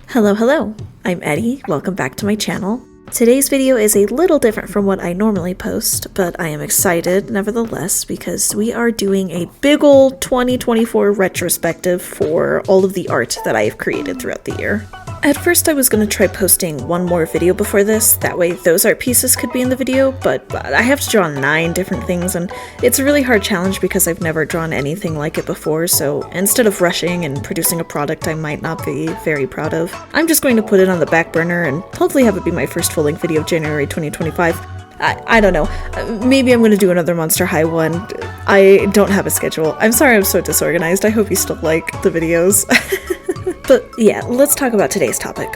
Hello, I'm Eddie, welcome back to my channel. Today's video is a little different from what I normally post, but I am excited nevertheless because we are doing a big ol' 2024 retrospective for all of the art that I have created throughout the year. At first I was going to try posting one more video before this, that way those art pieces could be in the video, but I have to draw 9 different things and it's a really hard challenge because I've never drawn anything like it before, so instead of rushing and producing a product I might not be very proud of, I'm just going to put it on the back burner and hopefully have it be my first full-length video of January 2025. I don't know, maybe I'm going to do another Monster High one. I don't have a schedule. I'm sorry I'm so disorganized, I hope you still like the videos. But yeah, let's talk about today's topic.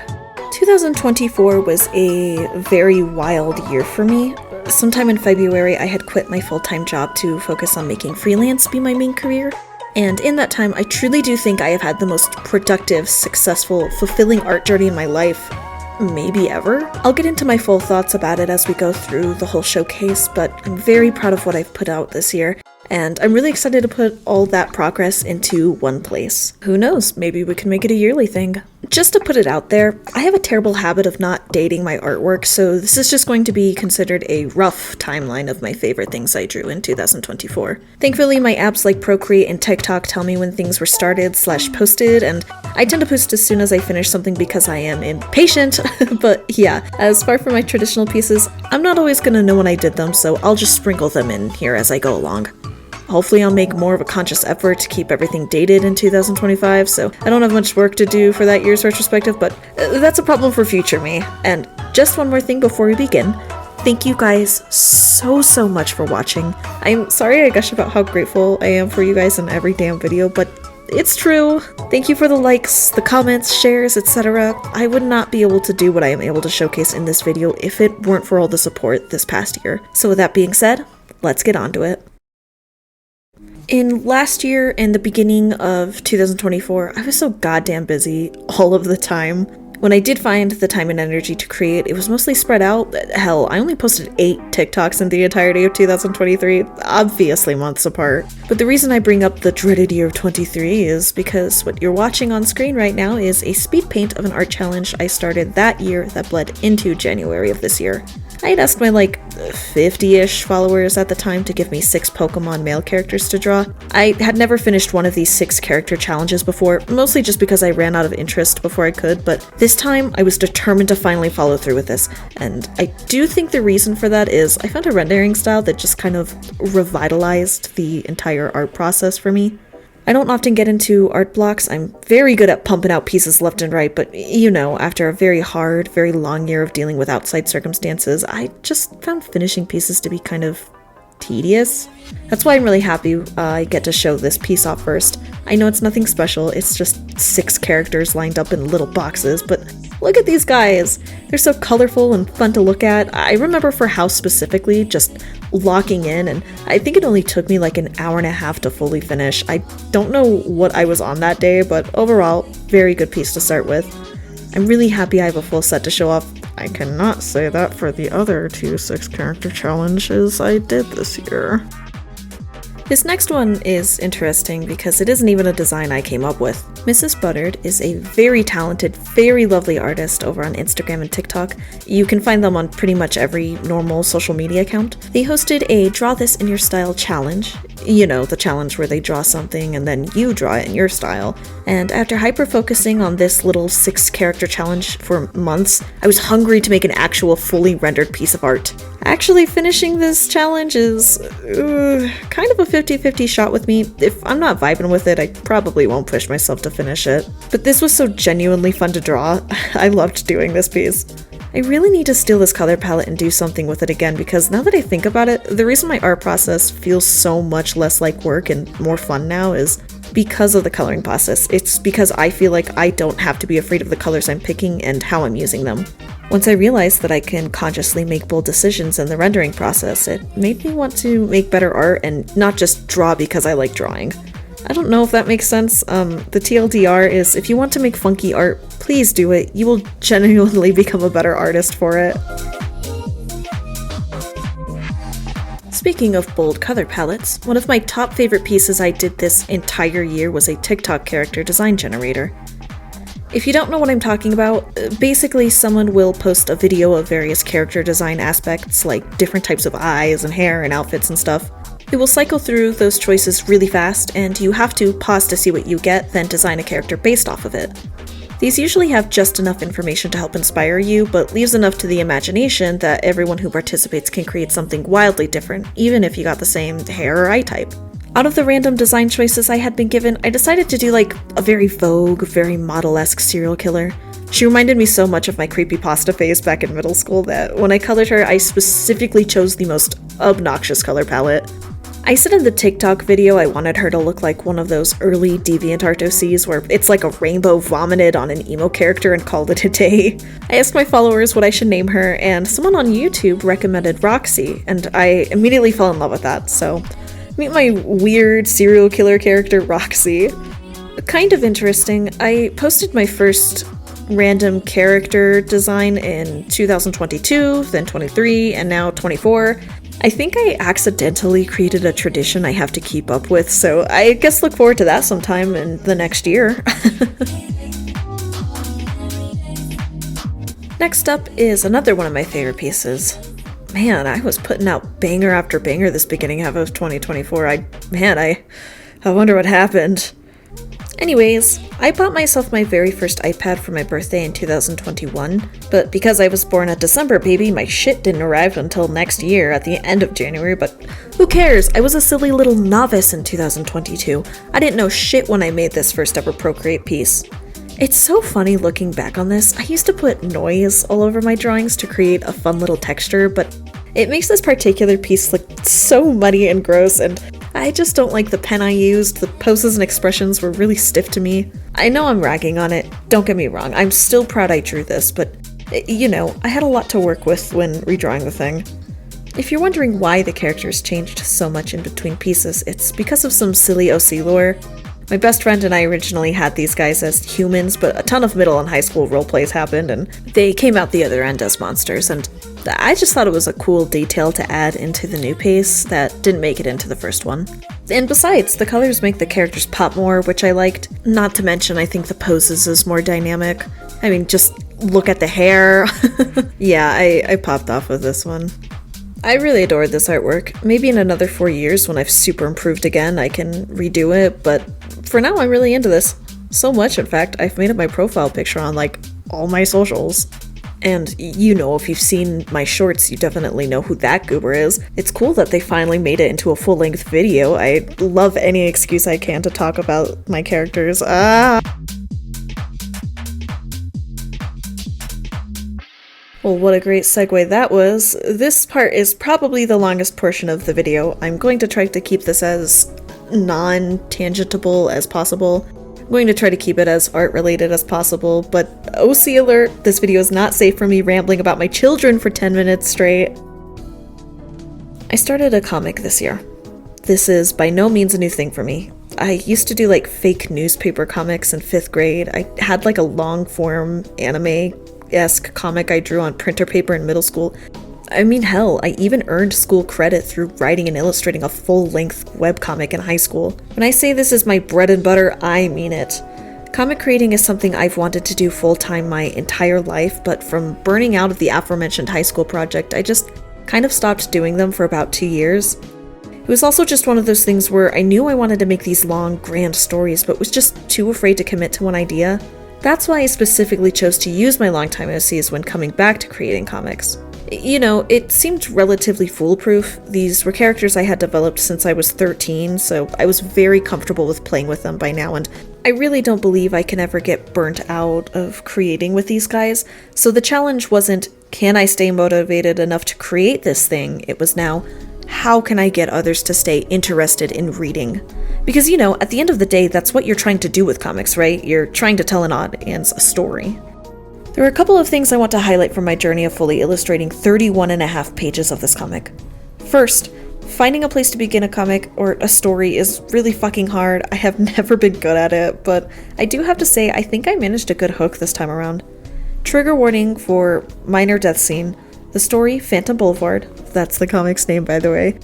2024 was a very wild year for me. Sometime in February, I had quit my full-time job to focus on making freelance be my main career. And in that time, I truly do think I have had the most productive, successful, fulfilling art journey in my life. Maybe ever? I'll get into my full thoughts about it as we go through the whole showcase, but I'm very proud of what I've put out this year. And I'm really excited to put all that progress into one place. Who knows, maybe we can make it a yearly thing. Just to put it out there, I have a terrible habit of not dating my artwork, so this is just going to be considered a rough timeline of my favorite things I drew in 2024. Thankfully, my apps like Procreate and TikTok tell me when things were started/posted, and I tend to post as soon as I finish something because I am impatient, but yeah, as far from my traditional pieces, I'm not always gonna know when I did them, so I'll just sprinkle them in here as I go along. Hopefully I'll make more of a conscious effort to keep everything dated in 2025, so I don't have much work to do for that year's retrospective, but that's a problem for future me. And just one more thing before we begin. Thank you guys so much for watching. I'm sorry I gush about how grateful I am for you guys in every damn video, but it's true. Thank you for the likes, the comments, shares, etc. I would not be able to do what I am able to showcase in this video if it weren't for all the support this past year. So with that being said, let's get on to it. In last year and the beginning of 2024, I was so goddamn busy all of the time. When I did find the time and energy to create, it was mostly spread out. Hell, I only posted 8 TikToks in the entirety of 2023, obviously months apart. But the reason I bring up the dreaded year of 23 is because what you're watching on screen right now is a speed paint of an art challenge I started that year that bled into January of this year. I had asked my 50-ish followers at the time to give me 6 Pokemon male characters to draw. I had never finished one of these 6 character challenges before, mostly just because I ran out of interest before I could, but this time I was determined to finally follow through with this, and I do think the reason for that is I found a rendering style that just kind of revitalized the entire art process for me. I don't often get into art blocks. I'm very good at pumping out pieces left and right, but you know, after a very hard, very long year of dealing with outside circumstances, I just found finishing pieces to be kind of tedious. That's why I'm really happy I get to show this piece off first. I know it's nothing special, it's just 6 characters lined up in little boxes, but look at these guys! They're so colorful and fun to look at. I remember for House specifically, just locking in, and I think it only took me an hour and a half to fully finish. I don't know what I was on that day, but overall, very good piece to start with. I'm really happy I have a full set to show off. I cannot say that for the other 2 6-character challenges I did this year. This next one is interesting because it isn't even a design I came up with. Mrs. Buttered is a very talented, very lovely artist over on Instagram and TikTok. You can find them on pretty much every normal social media account. They hosted a Draw This in Your Style challenge. You know, the challenge where they draw something and then you draw it in your style. And after hyper-focusing on this little 6-character challenge for months, I was hungry to make an actual fully rendered piece of art. Actually finishing this challenge is kind of a 50-50 shot with me. If I'm not vibing with it, I probably won't push myself to finish it. But this was so genuinely fun to draw. I loved doing this piece. I really need to steal this color palette and do something with it again because now that I think about it, the reason my art process feels so much less like work and more fun now is because of the coloring process. It's because I feel like I don't have to be afraid of the colors I'm picking and how I'm using them. Once I realized that I can consciously make bold decisions in the rendering process, it made me want to make better art and not just draw because I like drawing. I don't know if that makes sense. The TLDR is if you want to make funky art, please do it. You will genuinely become a better artist for it. Speaking of bold color palettes, one of my top favorite pieces I did this entire year was a TikTok character design generator. If you don't know what I'm talking about, basically someone will post a video of various character design aspects, like different types of eyes and hair and outfits and stuff. It will cycle through those choices really fast, and you have to pause to see what you get, then design a character based off of it. These usually have just enough information to help inspire you, but leaves enough to the imagination that everyone who participates can create something wildly different, even if you got the same hair or eye type. Out of the random design choices I had been given, I decided to do like a very Vogue, very model-esque serial killer. She reminded me so much of my creepypasta phase back in middle school that when I colored her, I specifically chose the most obnoxious color palette. I said in the TikTok video I wanted her to look like one of those early DeviantArt OCs where it's like a rainbow vomited on an emo character and called it a day. I asked my followers what I should name her, and someone on YouTube recommended Roxy, and I immediately fell in love with that, so meet my weird serial killer character, Roxy. Kind of interesting, I posted my first random character design in 2022, then 23, and now 24. I think I accidentally created a tradition I have to keep up with, so I guess look forward to that sometime in the next year. Next up is another one of my favorite pieces. Man, I was putting out banger after banger this beginning half of 2024. I wonder what happened. Anyways, I bought myself my very first iPad for my birthday in 2021, but because I was born a December baby, my shit didn't arrive until next year at the end of January, but who cares? I was a silly little novice in 2022. I didn't know shit when I made this first ever Procreate piece. It's so funny looking back on this. I used to put noise all over my drawings to create a fun little texture, but it makes this particular piece look so muddy and gross, and I just don't like the pen I used. The poses and expressions were really stiff to me. I know I'm ragging on it, don't get me wrong, I'm still proud I drew this, but you know, I had a lot to work with when redrawing the thing. If you're wondering why the characters changed so much in between pieces, it's because of some silly OC lore. My best friend and I originally had these guys as humans, but a ton of middle and high school roleplays happened, and they came out the other end as monsters, and I just thought it was a cool detail to add into the new piece that didn't make it into the first one. And besides, the colors make the characters pop more, which I liked. Not to mention, I think the poses is more dynamic. I mean, just look at the hair. Yeah, I popped off with this one. I really adored this artwork. Maybe in another 4 years, when I've super improved again, I can redo it, but for now I'm really into this. So much, in fact, I've made it my profile picture on, like, all my socials. And you know, if you've seen my shorts, you definitely know who that goober is. It's cool that they finally made it into a full-length video. I love any excuse I can to talk about my characters. Well, what a great segue that was. This part is probably the longest portion of the video. I'm going to try to keep this as non-tangentable as possible. I'm going to try to keep it as art-related as possible, but OC alert, this video is not safe for me rambling about my children for 10 minutes straight. I started a comic this year. This is by no means a new thing for me. I used to do like fake newspaper comics in 5th grade. I had like a long-form anime-esque comic I drew on printer paper in middle school. I mean, hell, I even earned school credit through writing and illustrating a full-length webcomic in high school. When I say this is my bread and butter, I mean it. Comic creating is something I've wanted to do full-time my entire life, but from burning out of the aforementioned high school project, I just kind of stopped doing them for about 2 years. It was also just one of those things where I knew I wanted to make these long, grand stories, but was just too afraid to commit to one idea. That's why I specifically chose to use my longtime OCs when coming back to creating comics. You know, it seemed relatively foolproof. These were characters I had developed since I was 13, so I was very comfortable with playing with them by now, and I really don't believe I can ever get burnt out of creating with these guys. So the challenge wasn't, can I stay motivated enough to create this thing? It was now, how can I get others to stay interested in reading? Because, you know, at the end of the day, that's what you're trying to do with comics, right? You're trying to tell an audience a story. There are a couple of things I want to highlight from my journey of fully illustrating 31.5 pages of this comic. First, finding a place to begin a comic or a story is really fucking hard. I have never been good at it, but I do have to say I think I managed a good hook this time around. Trigger warning for minor death scene. The story, Phantom Boulevard, that's the comic's name by the way,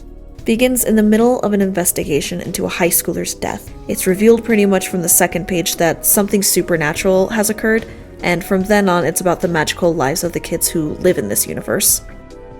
begins in the middle of an investigation into a high schooler's death. It's revealed pretty much from the second page that something supernatural has occurred, and from then on it's about the magical lives of the kids who live in this universe.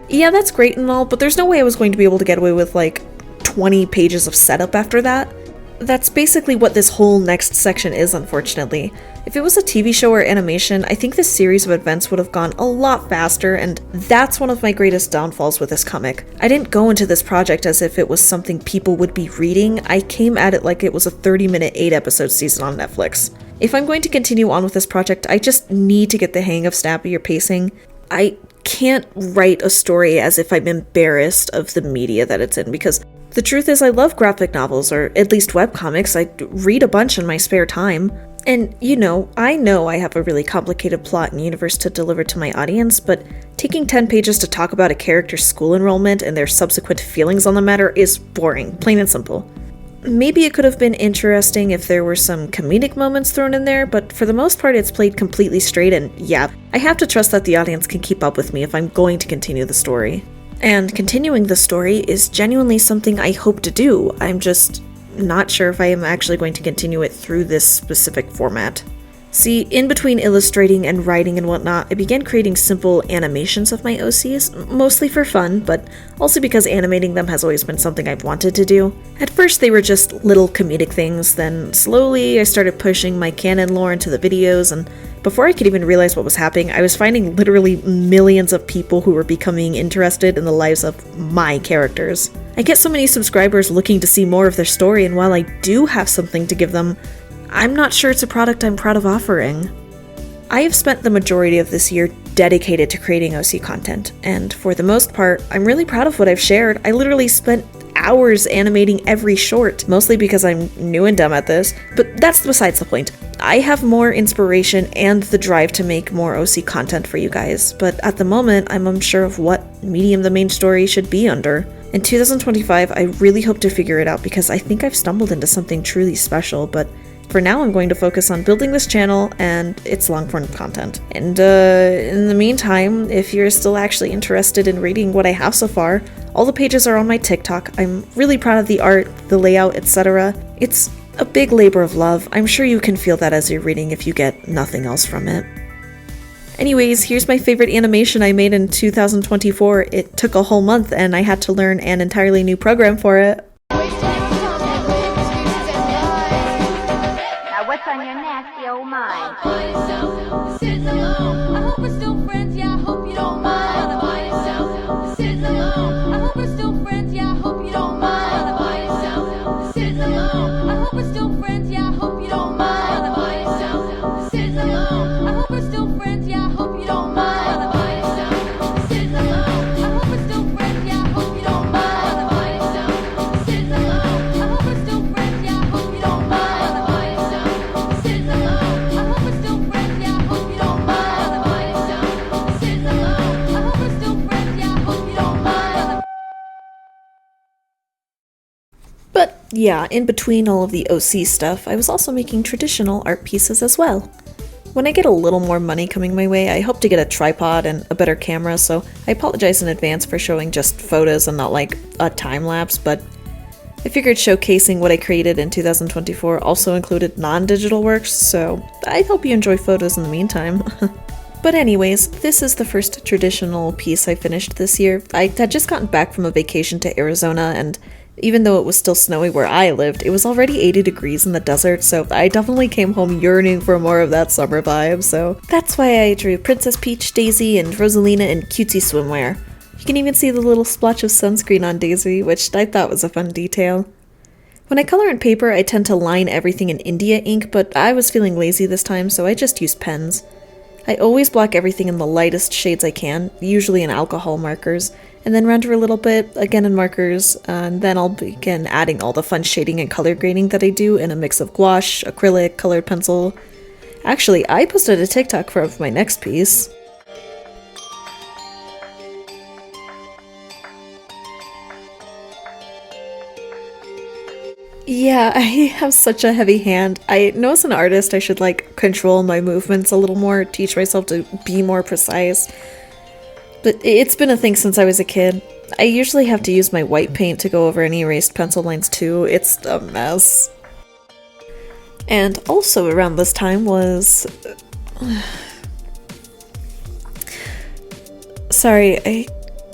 Yeah, that's great and all, but there's no way I was going to be able to get away with like 20 pages of setup after that. That's basically what this whole next section is, unfortunately. If it was a TV show or animation, I think this series of events would have gone a lot faster, and that's one of my greatest downfalls with this comic. I didn't go into this project as if it was something people would be reading. I came at it like it was a 30-minute 8-episode season on Netflix. If I'm going to continue on with this project, I just need to get the hang of snappier pacing. I can't write a story as if I'm embarrassed of the media that it's in, because the truth is I love graphic novels, or at least webcomics. I read a bunch in my spare time. And, I know I have a really complicated plot and universe to deliver to my audience, but taking 10 pages to talk about a character's school enrollment and their subsequent feelings on the matter is boring, plain and simple. Maybe it could have been interesting if there were some comedic moments thrown in there, but for the most part it's played completely straight, and yeah, I have to trust that the audience can keep up with me if I'm going to continue the story. And continuing the story is genuinely something I hope to do. I'm just not sure if I am actually going to continue it through this specific format. See, in between illustrating and writing and whatnot, I began creating simple animations of my OCs, mostly for fun, but also because animating them has always been something I've wanted to do. At first they were just little comedic things, then slowly I started pushing my canon lore into the videos, and before I could even realize what was happening, I was finding literally millions of people who were becoming interested in the lives of my characters. I get so many subscribers looking to see more of their story, and while I do have something to give them, I'm not sure it's a product I'm proud of offering. I have spent the majority of this year dedicated to creating OC content, and for the most part, I'm really proud of what I've shared. I literally spent hours animating every short, mostly because I'm new and dumb at this, but that's besides the point. I have more inspiration and the drive to make more OC content for you guys, but at the moment, I'm unsure of what medium the main story should be under. In 2025, I really hope to figure it out because I think I've stumbled into something truly special, but for now, I'm going to focus on building this channel and its long-form content. And in the meantime, if you're still actually interested in reading what I have so far, all the pages are on my TikTok. I'm really proud of the art, the layout, etc. It's a big labor of love. I'm sure you can feel that as you're reading if you get nothing else from it. Anyways, here's my favorite animation I made in 2024. It took a whole month and I had to learn an entirely new program for it. What's on your nasty old mind? Sitting alone. I hope we're still friends. Yeah, I hope you don't mind. Sitting alone. I hope we're still friends. Yeah, I hope you don't mind. Sitting alone. I hope we're still friends. Yeah, I hope you don't mind. Sitting alone. I hope we're still friends. Yeah, I hope you don't mind. Sitting alone. I hope we're still friends. Yeah, I hope you don't mind. Sitting alone. I hope we're still friends. Yeah, I hope you don't mind. But yeah, in between all of the OC stuff, I was also making traditional art pieces as well. When I get a little more money coming my way, I hope to get a tripod and a better camera, so I apologize in advance for showing just photos and not like a time-lapse, but I figured showcasing what I created in 2024 also included non-digital works, so I hope you enjoy photos in the meantime. But anyways, this is the first traditional piece I finished this year. I had just gotten back from a vacation to Arizona, and even though it was still snowy where I lived, it was already 80 degrees in the desert, so I definitely came home yearning for more of that summer vibe, so that's why I drew Princess Peach, Daisy, and Rosalina in cutesy swimwear. You can even see the little splotch of sunscreen on Daisy, which I thought was a fun detail. When I color in paper, I tend to line everything in India ink, but I was feeling lazy this time, so I just used pens. I always block everything in the lightest shades I can, usually in alcohol markers, and then render a little bit, again in markers, and then I'll begin adding all the fun shading and color grading that I do in a mix of gouache, acrylic, colored pencil. Actually, I posted a TikTok for my next piece. Yeah, I have such a heavy hand. I know as an artist I should control my movements a little more, teach myself to be more precise. But it's been a thing since I was a kid. I usually have to use my white paint to go over any erased pencil lines too. It's a mess. And also around this time was... Sorry, I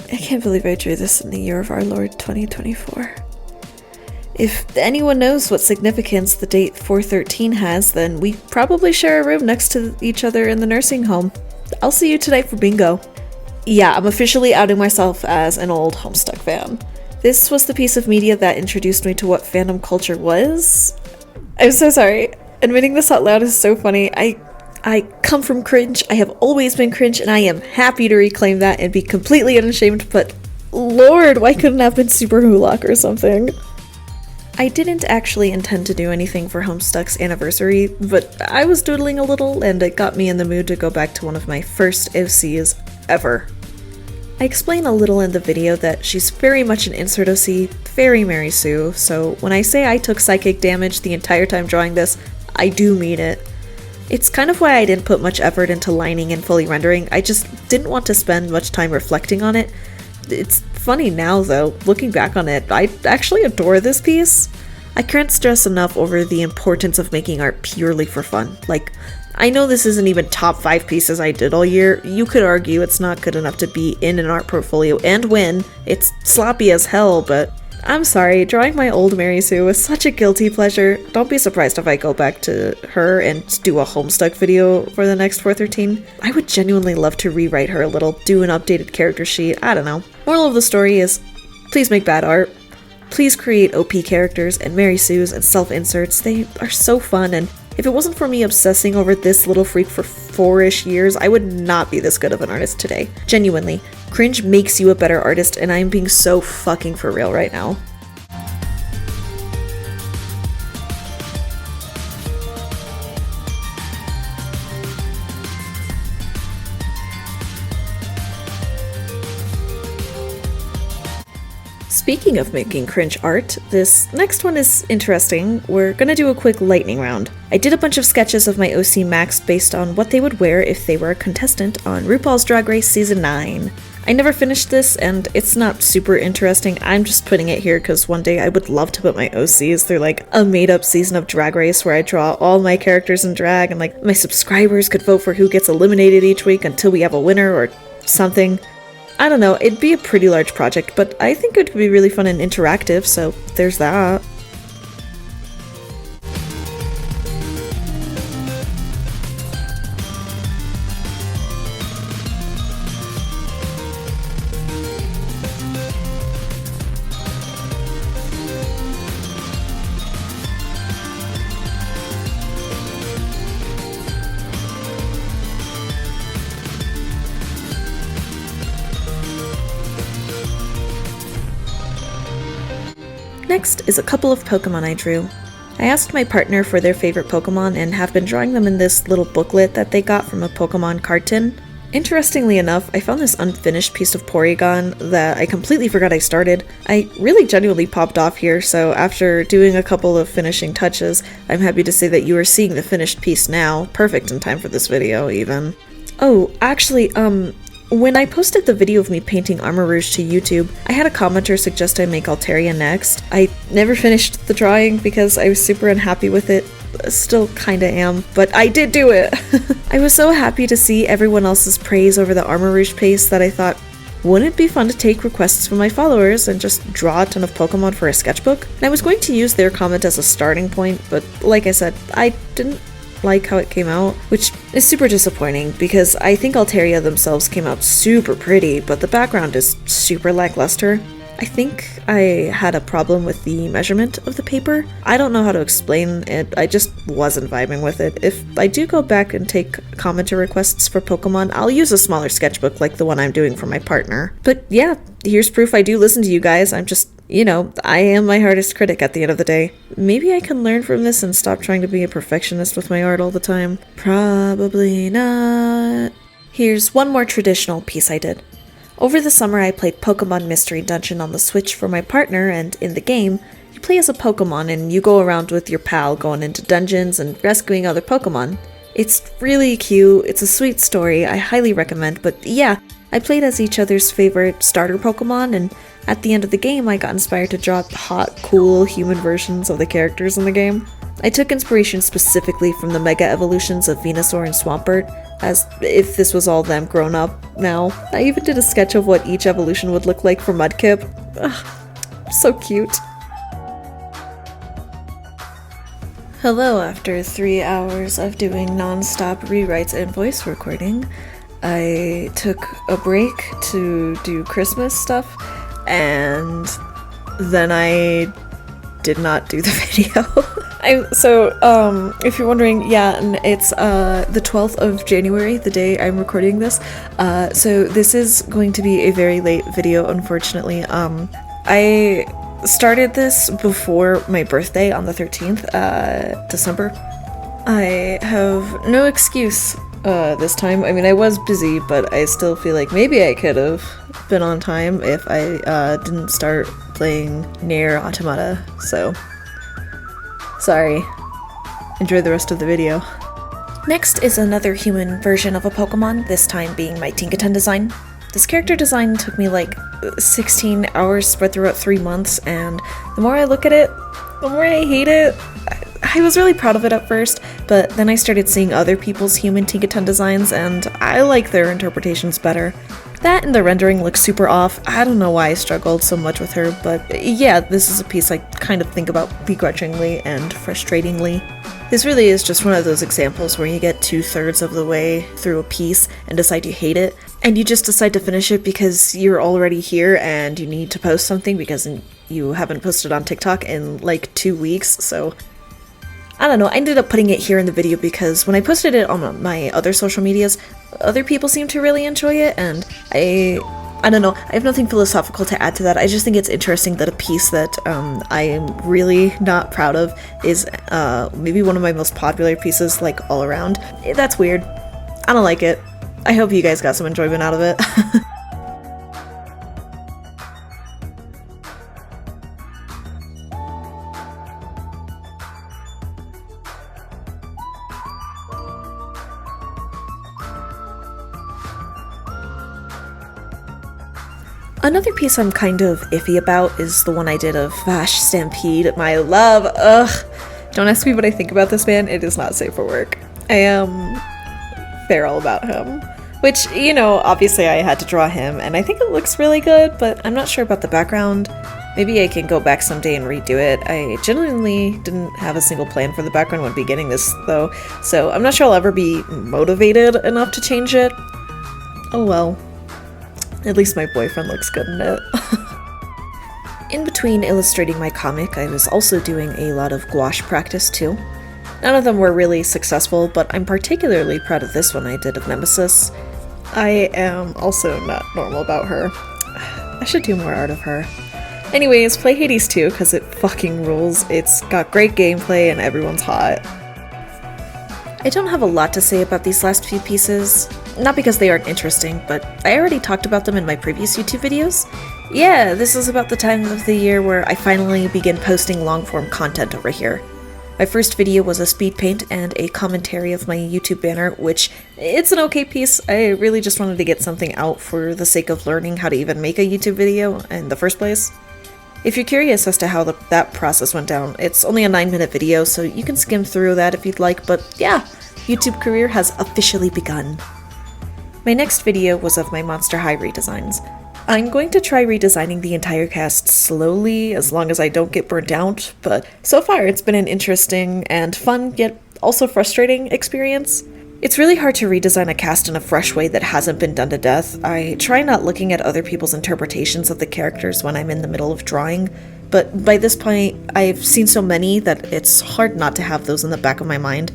can't believe I drew this in the year of our Lord 2024. If anyone knows what significance the date 413 has, then we probably share a room next to each other in the nursing home. I'll see you tonight for bingo. Yeah, I'm officially outing myself as an old Homestuck fan. This was the piece of media that introduced me to what fandom culture was. I'm so sorry. Admitting this out loud is so funny. I come from cringe. I have always been cringe, and I am happy to reclaim that and be completely unashamed, but Lord, why couldn't it have been Super Hulock or something? I didn't actually intend to do anything for Homestuck's anniversary, but I was doodling a little, and it got me in the mood to go back to one of my first OCs ever. I explain a little in the video that she's very much an insert OC, very Mary Sue, so when I say I took psychic damage the entire time drawing this, I do mean it. It's kind of why I didn't put much effort into lining and fully rendering. I just didn't want to spend much time reflecting on it. It's funny now though, looking back on it, I actually adore this piece. I can't stress enough over the importance of making art purely for fun. Like, I know this isn't even top 5 pieces I did all year. You could argue it's not good enough to be in an art portfolio and win. It's sloppy as hell, but I'm sorry, drawing my old Mary Sue was such a guilty pleasure. Don't be surprised if I go back to her and do a Homestuck video for the next 413. I would genuinely love to rewrite her a little, do an updated character sheet, I don't know. Moral of the story is, please make bad art. Please create OP characters and Mary Sues and self-inserts. They are so fun, and if it wasn't for me obsessing over this little freak for 4-ish years, I would not be this good of an artist today. Genuinely. Cringe makes you a better artist, and I'm being so fucking for real right now. Speaking of making cringe art, this next one is interesting. We're gonna do a quick lightning round. I did a bunch of sketches of my OC Max based on what they would wear if they were a contestant on RuPaul's Drag Race Season 9. I never finished this, and it's not super interesting. I'm just putting it here because one day I would love to put my OCs through like a made-up season of Drag Race where I draw all my characters in drag and like my subscribers could vote for who gets eliminated each week until we have a winner or something. I don't know, it'd be a pretty large project, but I think it would be really fun and interactive, so there's that. Next is a couple of Pokemon I drew. I asked my partner for their favorite Pokemon and have been drawing them in this little booklet that they got from a Pokemon card tin. Interestingly enough, I found this unfinished piece of Porygon that I completely forgot I started. I really genuinely popped off here, so after doing a couple of finishing touches, I'm happy to say that you are seeing the finished piece now, perfect in time for this video even. Oh, actually, when I posted the video of me painting Armor Rouge to YouTube, I had a commenter suggest I make Altaria next. I never finished the drawing because I was super unhappy with it. Still kinda am, but I did do it! I was so happy to see everyone else's praise over the Armor Rouge paste that I thought, wouldn't it be fun to take requests from my followers and just draw a ton of Pokemon for a sketchbook? And I was going to use their comment as a starting point, but like I said, I didn't like how it came out, which is super disappointing because I think Altaria themselves came out super pretty, but the background is super lackluster. I think I had a problem with the measurement of the paper. I don't know how to explain it, I just wasn't vibing with it. If I do go back and take commenter requests for Pokemon, I'll use a smaller sketchbook like the one I'm doing for my partner. But yeah, here's proof I do listen to you guys. I'm just, you know, I am my hardest critic at the end of the day. Maybe I can learn from this and stop trying to be a perfectionist with my art all the time. Probably not. Here's one more traditional piece I did. Over the summer, I played Pokemon Mystery Dungeon on the Switch for my partner, and in the game, you play as a Pokemon and you go around with your pal going into dungeons and rescuing other Pokemon. It's really cute, it's a sweet story, I highly recommend, but yeah, I played as each other's favorite starter Pokemon, and at the end of the game I got inspired to draw hot, cool human versions of the characters in the game. I took inspiration specifically from the Mega Evolutions of Venusaur and Swampert, as if this was all them grown up now. I even did a sketch of what each evolution would look like for Mudkip. Ugh, so cute. Hello, after 3 hours of doing non-stop rewrites and voice recording, I took a break to do Christmas stuff, and then I did not do the video. If you're wondering, yeah, and it's the 12th of January, the day I'm recording this, so this is going to be a very late video, unfortunately. I started this before my birthday on the 13th, December. I have no excuse this time. I mean, I was busy, but I still feel like maybe I could have been on time if I didn't start playing Nier Automata, so sorry. Enjoy the rest of the video. Next is another human version of a Pokemon, this time being my Tinkaton design. This character design took me like 16 hours spread throughout 3 months, and the more I look at it, the more I hate it. I was really proud of it at first, but then I started seeing other people's human Tinkaton designs, and I like their interpretations better. That and the rendering looks super off. I don't know why I struggled so much with her, but yeah, this is a piece I kind of think about begrudgingly and frustratingly. This really is just one of those examples where you get 2/3 of the way through a piece and decide you hate it, and you just decide to finish it because you're already here and you need to post something because you haven't posted on TikTok in like 2 weeks, so I don't know. I ended up putting it here in the video because when I posted it on my other social medias, other people seemed to really enjoy it, and I don't know, I have nothing philosophical to add to that. I just think it's interesting that a piece that I am really not proud of is maybe one of my most popular pieces, like, all around. That's weird. I don't like it. I hope you guys got some enjoyment out of it. Another piece I'm kind of iffy about is the one I did of Vash Stampede, my love. Ugh. Don't ask me what I think about this man, it is not safe for work. I am feral about him. Which, you know, obviously I had to draw him, and I think it looks really good, but I'm not sure about the background. Maybe I can go back someday and redo it. I genuinely didn't have a single plan for the background when beginning this, though, so I'm not sure I'll ever be motivated enough to change it. Oh well. At least my boyfriend looks good in it. In between illustrating my comic, I was also doing a lot of gouache practice too. None of them were really successful, but I'm particularly proud of this one I did of Nemesis. I am also not normal about her. I should do more art of her. Anyways, play Hades 2 because it fucking rules. It's got great gameplay and everyone's hot. I don't have a lot to say about these last few pieces. Not because they aren't interesting, but I already talked about them in my previous YouTube videos. Yeah, this is about the time of the year where I finally begin posting long-form content over here. My first video was a speed paint and a commentary of my YouTube banner, which, it's an okay piece. I really just wanted to get something out for the sake of learning how to even make a YouTube video in the first place. If you're curious as to how that process went down, it's only a 9-minute video, so you can skim through that if you'd like, but yeah, YouTube career has officially begun. My next video was of my Monster High redesigns. I'm going to try redesigning the entire cast slowly, as long as I don't get burnt out, but so far it's been an interesting and fun, yet also frustrating experience. It's really hard to redesign a cast in a fresh way that hasn't been done to death. I try not looking at other people's interpretations of the characters when I'm in the middle of drawing, but by this point, I've seen so many that it's hard not to have those in the back of my mind.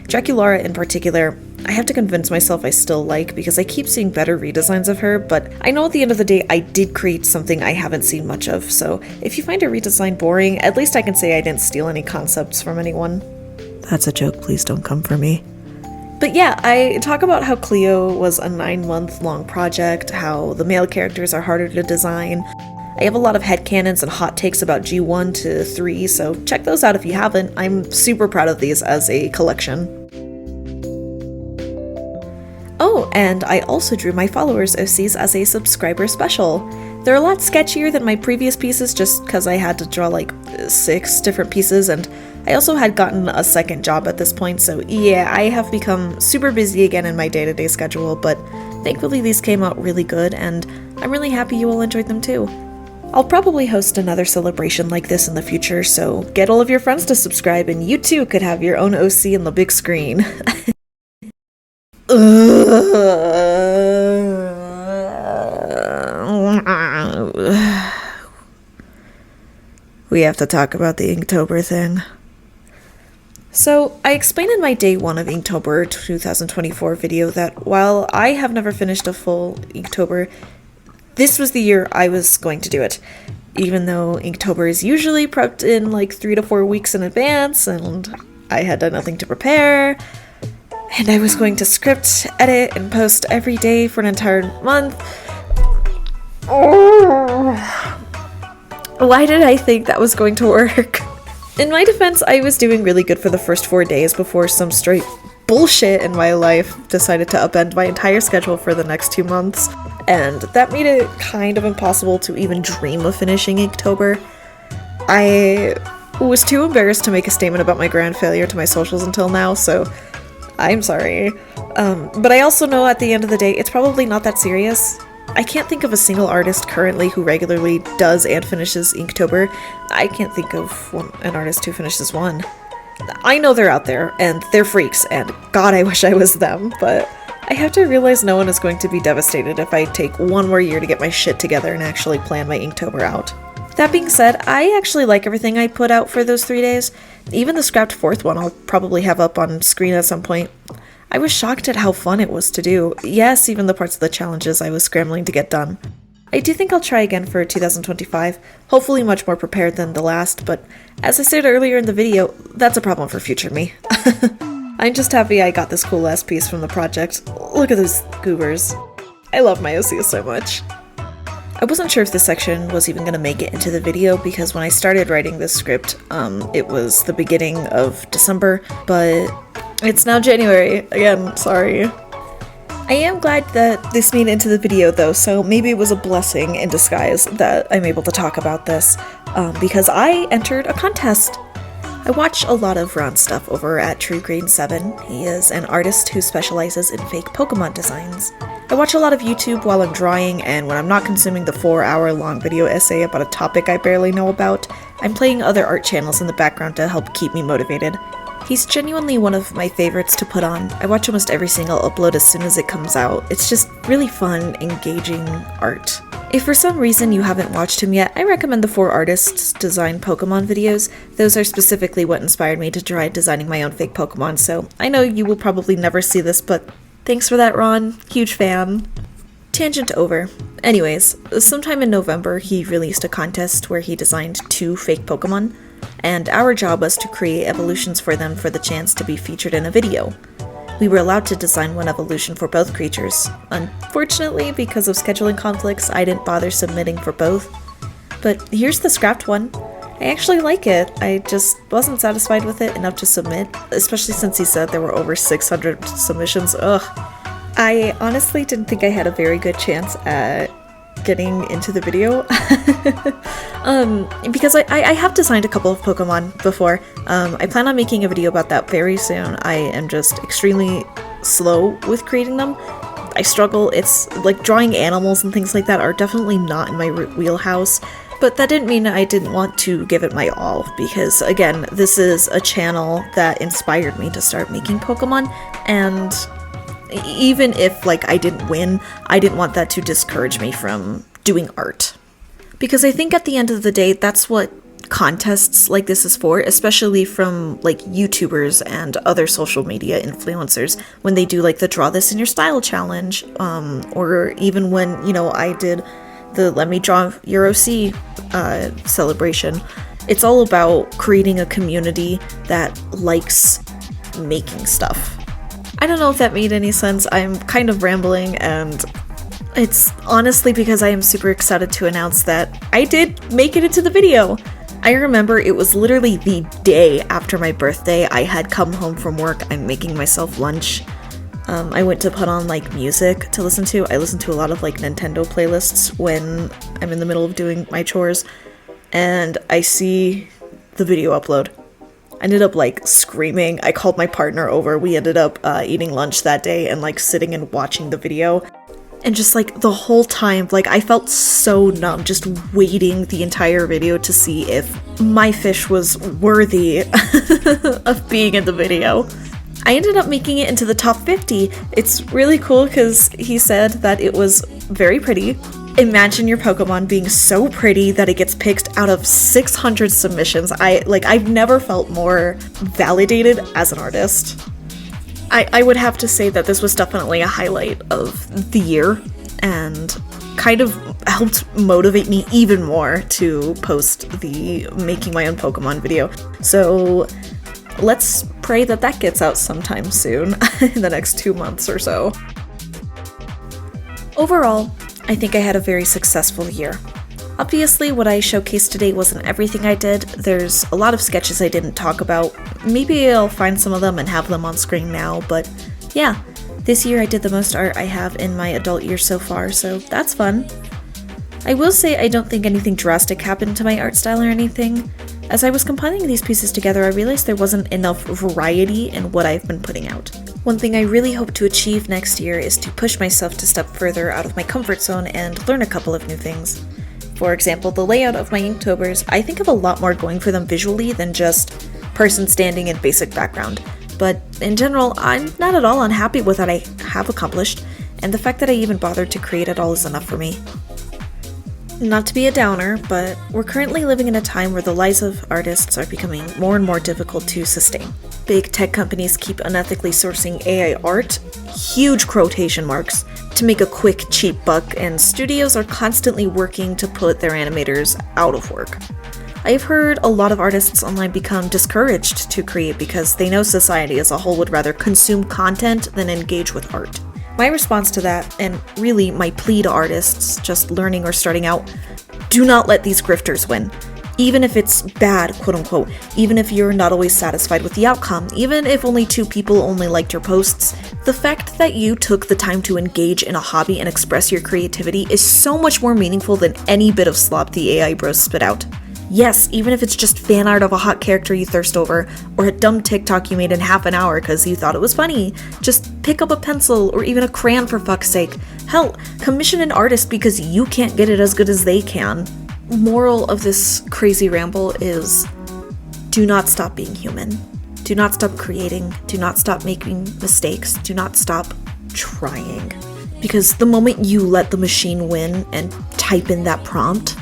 Draculara in particular, I have to convince myself I still like because I keep seeing better redesigns of her, but I know at the end of the day I did create something I haven't seen much of, so if you find a redesign boring, at least I can say I didn't steal any concepts from anyone. That's a joke, please don't come for me. But yeah, I talk about how Cleo was a 9-month-long project, how the male characters are harder to design. I have a lot of headcanons and hot takes about G1 to 3, so check those out if you haven't. I'm super proud of these as a collection. Oh, Oh, and I also drew my followers' OCs as a subscriber special. They're a lot sketchier than my previous pieces just because I had to draw like 6 different pieces, and I also had gotten a second job at this point, so yeah, I have become super busy again in my day-to-day schedule, but thankfully these came out really good, and I'm really happy you all enjoyed them too. I'll probably host another celebration like this in the future, so get all of your friends to subscribe and you too could have your own OC in the big screen. We have to talk about the Inktober thing. So, I explained in my day 1 of Inktober 2024 video that while I have never finished a full Inktober, this was the year I was going to do it. Even though Inktober is usually prepped in like 3 to 4 weeks in advance, and I had done nothing to prepare, and I was going to script, edit, and post every day for an entire month. Why did I think that was going to work? In my defense, I was doing really good for the first 4 days before some straight bullshit in my life decided to upend my entire schedule for the next 2 months, and that made it kind of impossible to even dream of finishing Inktober. I was too embarrassed to make a statement about my grand failure to my socials until now, so I'm sorry. But I also know at the end of the day, it's probably not that serious. I can't think of a single artist currently who regularly does and finishes Inktober. I can't think of an artist who finishes one. I know they're out there, and they're freaks, and God, I wish I was them, but I have to realize no one is going to be devastated if I take 1 more year to get my shit together and actually plan my Inktober out. That being said, I actually like everything I put out for those 3 days. Even the scrapped 4th one I'll probably have up on screen at some point. I was shocked at how fun it was to do. Yes, even the parts of the challenges I was scrambling to get done. I do think I'll try again for 2025, hopefully much more prepared than the last, but as I said earlier in the video, that's a problem for future me. I'm just happy I got this cool last piece from the project. Look at those goobers. I love my OCs so much. I wasn't sure if this section was even going to make it into the video because when I started writing this script, it was the beginning of December, but it's now January. Again, sorry. I am glad that this made it into the video though, so maybe it was a blessing in disguise that I'm able to talk about this, because I entered a contest. I watch a lot of Ron's stuff over at True Green 7. He is an artist who specializes in fake Pokemon designs. I watch a lot of YouTube while I'm drawing, and when I'm not consuming the 4-hour-long video essay about a topic I barely know about, I'm playing other art channels in the background to help keep me motivated. He's genuinely one of my favorites to put on. I watch almost every single upload as soon as it comes out. It's just really fun, engaging art. If for some reason you haven't watched him yet, I recommend the 4 artists design Pokemon videos. Those are specifically what inspired me to try designing my own fake Pokemon, so I know you will probably never see this, but thanks for that, Ron. Huge fan. Tangent over. Anyways, sometime in November he released a contest where he designed 2 fake Pokemon, and our job was to create evolutions for them for the chance to be featured in a video. We were allowed to design one evolution for both creatures. Unfortunately, because of scheduling conflicts, I didn't bother submitting for both. But here's the scrapped one. I actually like it. I just wasn't satisfied with it enough to submit, especially since he said there were over 600 submissions. Ugh. I honestly didn't think I had a very good chance at getting into the video. Because I have designed a couple of Pokemon before. I plan on making a video about that very soon. I am just extremely slow with creating them. I struggle. It's like drawing animals and things like that are definitely not in my wheelhouse. But that didn't mean I didn't want to give it my all, because again, this is a channel that inspired me to start making Pokemon, and even if like I didn't win, I didn't want that to discourage me from doing art. Because I think at the end of the day, that's what contests like this is for, especially from like YouTubers and other social media influencers when they do like the Draw This in Your Style challenge, or even when, you know, I did the Let Me Draw Your OC celebration. It's all about creating a community that likes making stuff. I don't know if that made any sense. I'm kind of rambling, and it's honestly because I am super excited to announce that I did make it into the video. I remember it was literally the day after my birthday. I had come home from work. I'm making myself lunch. I went to put on like music to listen to. I listen to a lot of like Nintendo playlists when I'm in the middle of doing my chores, and I see the video upload. I ended up like screaming. I called my partner over. We ended up eating lunch that day and like sitting and watching the video. And just like the whole time, like I felt so numb just waiting the entire video to see if my fish was worthy of being in the video. I ended up making it into the top 50. It's really cool because he said that it was very pretty. Imagine your Pokemon being so pretty that it gets picked out of 600 submissions. I've never felt more validated as an artist. I would have to say that this was definitely a highlight of the year and kind of helped motivate me even more to post the making my own Pokemon video. So let's pray that that gets out sometime soon in the next 2 months or so. Overall, I think I had a very successful year. Obviously, what I showcased today wasn't everything I did. There's a lot of sketches I didn't talk about. Maybe I'll find some of them and have them on screen now, but yeah, this year I did the most art I have in my adult year so far, so that's fun. I will say I don't think anything drastic happened to my art style or anything. As I was compiling these pieces together, I realized there wasn't enough variety in what I've been putting out. One thing I really hope to achieve next year is to push myself to step further out of my comfort zone and learn a couple of new things. For example, the layout of my Inktober's, I think have a lot more going for them visually than just person standing in basic background. But in general, I'm not at all unhappy with what I have accomplished, and the fact that I even bothered to create it all is enough for me. Not to be a downer, but we're currently living in a time where the lives of artists are becoming more and more difficult to sustain. Big tech companies keep unethically sourcing AI art, huge quotation marks, to make a quick, cheap buck, and studios are constantly working to put their animators out of work. I've heard a lot of artists online become discouraged to create because they know society as a whole would rather consume content than engage with art. My response to that, and really my plea to artists just learning or starting out, do not let these grifters win. Even if it's bad, quote unquote, even if you're not always satisfied with the outcome, even if only 2 people only liked your posts, the fact that you took the time to engage in a hobby and express your creativity is so much more meaningful than any bit of slop the AI bros spit out. Yes, even if it's just fan art of a hot character you thirst over, or a dumb TikTok you made in half an hour because you thought it was funny, just pick up a pencil or even a crayon for fuck's sake. Hell, commission an artist because you can't get it as good as they can. Moral of this crazy ramble is, do not stop being human. Do not stop creating. Do not stop making mistakes. Do not stop trying. Because the moment you let the machine win and type in that prompt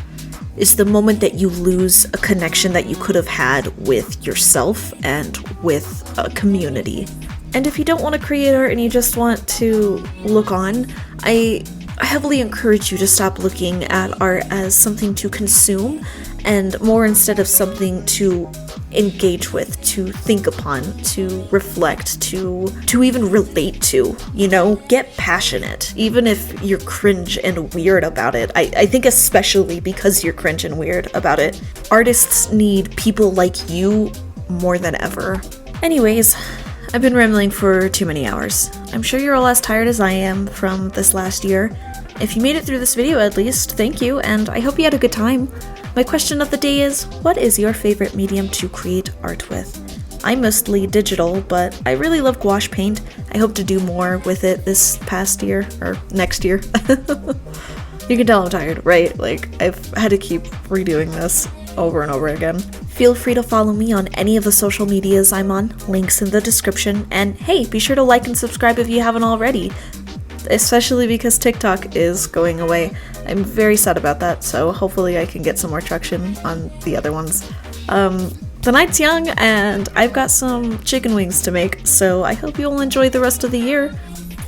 is the moment that you lose a connection that you could have had with yourself and with a community. And if you don't want to create art and you just want to look on, I heavily encourage you to stop looking at art as something to consume and more instead of something to engage with, to think upon, to reflect, to even relate to, get passionate, even if you're cringe and weird about it. I think especially because you're cringe and weird about it, artists need people like you more than ever. Anyways, I've been rambling for too many hours. I'm sure you're all as tired as I am from this last year. If you made it through this video at least, thank you, and I hope you had a good time. My question of the day is, what is your favorite medium to create art with? I'm mostly digital, but I really love gouache paint. I hope to do more with it this past year, or next year. You can tell I'm tired, right? I've had to keep redoing this over and over again. Feel free to follow me on any of the social medias I'm on, links in the description, and hey, be sure to like and subscribe if you haven't already. Especially because TikTok is going away. I'm very sad about that, so hopefully I can get some more traction on the other ones. The night's young, and I've got some chicken wings to make, so I hope you'll enjoy the rest of the year.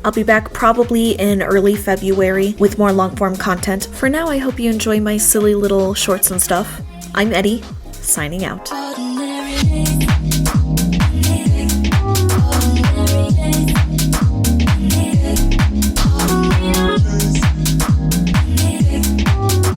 I'll be back probably in early February with more long-form content. For now, I hope you enjoy my silly little shorts and stuff. I'm Eddie, signing out.